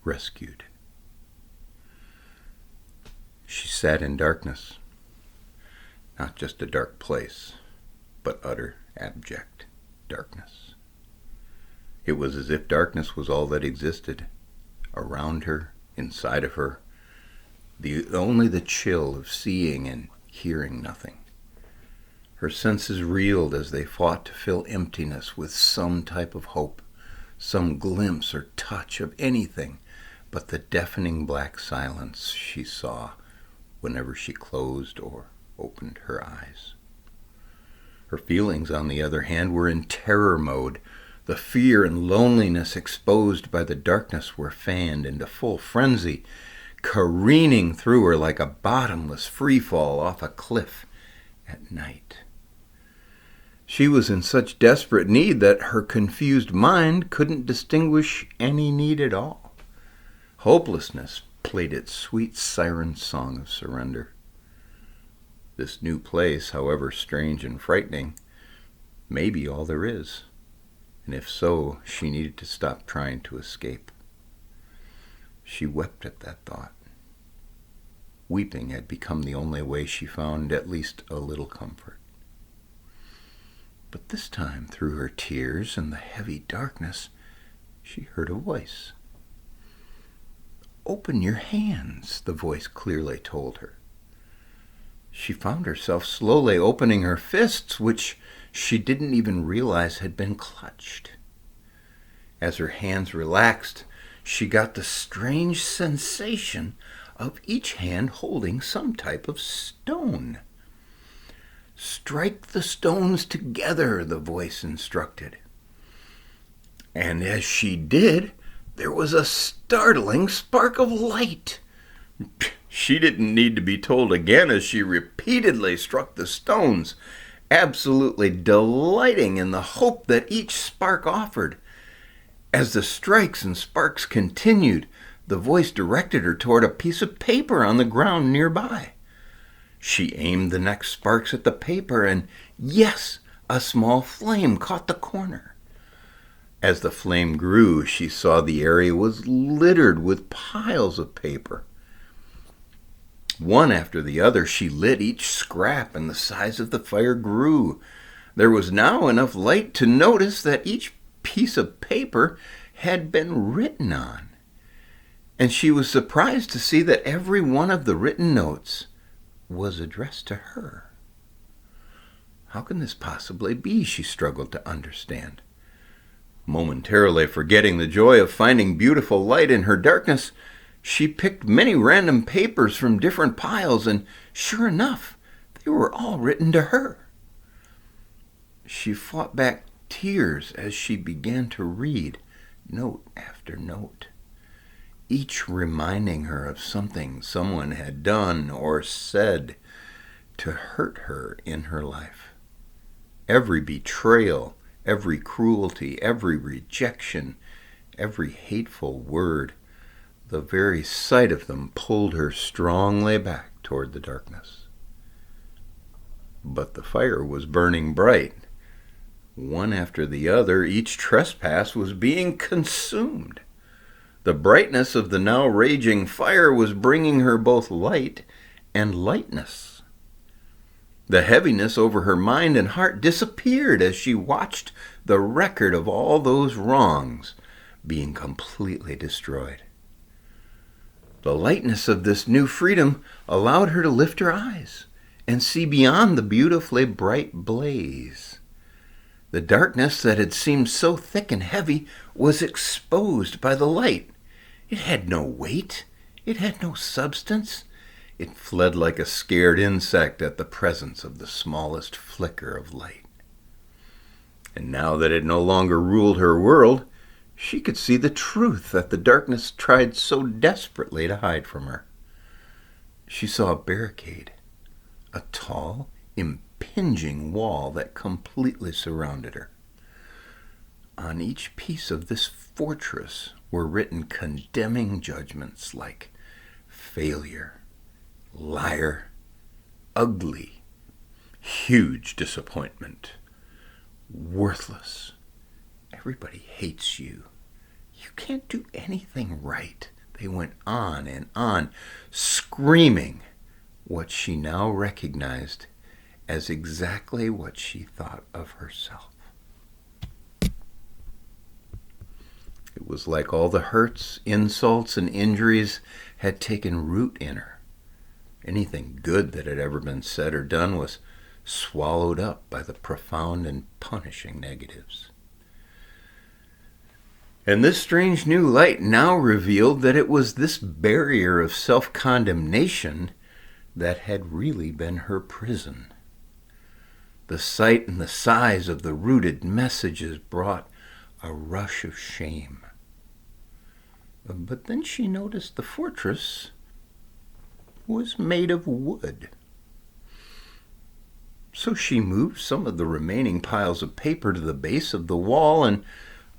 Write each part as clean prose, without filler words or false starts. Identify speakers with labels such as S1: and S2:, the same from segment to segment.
S1: rescued. She sat in darkness, not just a dark place, but utter, abject darkness. It was as if darkness was all that existed, around her, inside of her, only the chill of seeing and hearing nothing. Her senses reeled as they fought to fill emptiness with some type of hope, some glimpse or touch of anything but the deafening black silence she saw whenever she closed or opened her eyes. Her feelings, on the other hand, were in terror mode. The fear and loneliness exposed by the darkness were fanned into full frenzy, careening through her like a bottomless freefall off a cliff at night. She was in such desperate need that her confused mind couldn't distinguish any need at all. Hopelessness played its sweet siren song of surrender. This new place, however strange and frightening, may be all there is, and if so, she needed to stop trying to escape. She wept at that thought. Weeping had become the only way she found at least a little comfort. But this time, through her tears and the heavy darkness, she heard a voice. "Open your hands," the voice clearly told her. She found herself slowly opening her fists, which she didn't even realize had been clutched. As her hands relaxed, she got the strange sensation of each hand holding some type of stone. "Strike the stones together," the voice instructed. And as she did, there was a startling spark of light. She didn't need to be told again as she repeatedly struck the stones, absolutely delighting in the hope that each spark offered. As the strikes and sparks continued, the voice directed her toward a piece of paper on the ground nearby. She aimed the next sparks at the paper, and yes, a small flame caught the corner. As the flame grew, she saw the area was littered with piles of paper. One after the other, she lit each scrap, and the size of the fire grew. There was now enough light to notice that each piece of paper had been written on, and she was surprised to see that every one of the written notes was addressed to her. How can this possibly be? She struggled to understand. Momentarily forgetting the joy of finding beautiful light in her darkness, she picked many random papers from different piles, and sure enough, they were all written to her. She fought back tears as she began to read note after note, each reminding her of something someone had done or said to hurt her in her life. Every betrayal, every cruelty, every rejection, every hateful word, the very sight of them pulled her strongly back toward the darkness. But the fire was burning bright. One after the other, each trespass was being consumed. The brightness of the now raging fire was bringing her both light and lightness. The heaviness over her mind and heart disappeared as she watched the record of all those wrongs being completely destroyed. The lightness of this new freedom allowed her to lift her eyes and see beyond the beautifully bright blaze. The darkness that had seemed so thick and heavy was exposed by the light. It had no weight. It had no substance. It fled like a scared insect at the presence of the smallest flicker of light. And now that it no longer ruled her world, she could see the truth that the darkness tried so desperately to hide from her. She saw a barricade, a tall, impinging wall that completely surrounded her. On each piece of this fortress were written condemning judgments like failure, liar, ugly, huge disappointment, worthless. Everybody hates you. You can't do anything right. They went on, screaming what she now recognized as exactly what she thought of herself. It was like all the hurts, insults, and injuries had taken root in her. Anything good that had ever been said or done was swallowed up by the profound and punishing negatives. And this strange new light now revealed that it was this barrier of self-condemnation that had really been her prison. The sight and the size of the rooted messages brought a rush of shame. But then she noticed the fortress was made of wood. So she moved some of the remaining piles of paper to the base of the wall and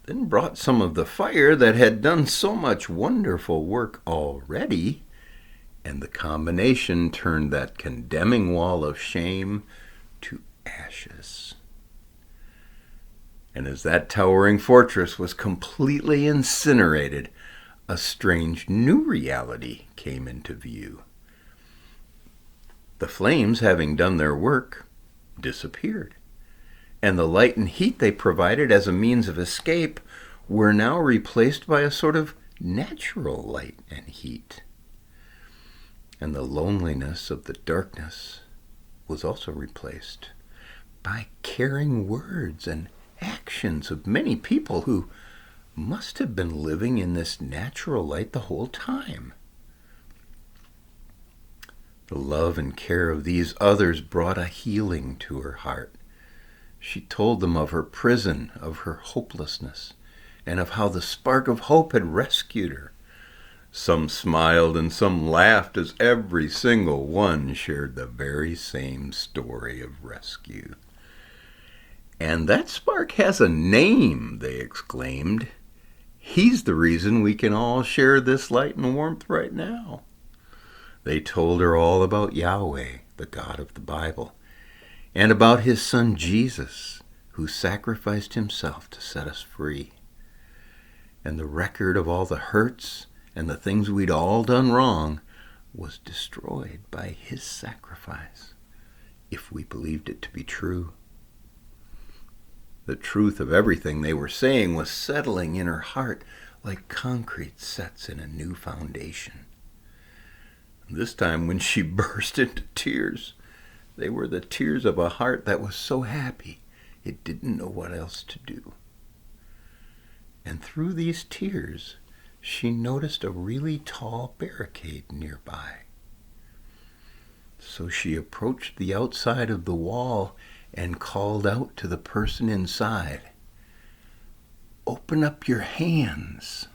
S1: then brought some of the fire that had done so much wonderful work already, and the combination turned that condemning wall of shame to ashes. And as that towering fortress was completely incinerated, a strange new reality came into view. The flames, having done their work, disappeared, and the light and heat they provided as a means of escape were now replaced by a sort of natural light and heat. And the loneliness of the darkness was also replaced by caring words and actions of many people who must have been living in this natural light the whole time. The love and care of these others brought a healing to her heart. She told them of her prison, of her hopelessness, and of how the spark of hope had rescued her. Some smiled and some laughed as every single one shared the very same story of rescue. "And that spark has a name," they exclaimed. "He's the reason we can all share this light and warmth right now." They told her all about Yahweh, the God of the Bible, and about his son Jesus, who sacrificed himself to set us free. And the record of all the hurts and the things we'd all done wrong was destroyed by his sacrifice, if we believed it to be true. The truth of everything they were saying was settling in her heart like concrete sets in a new foundation. This time when she burst into tears, they were the tears of a heart that was so happy it didn't know what else to do. And through these tears, she noticed a really tall barricade nearby. So she approached the outside of the wall and called out to the person inside, "Open up your hands."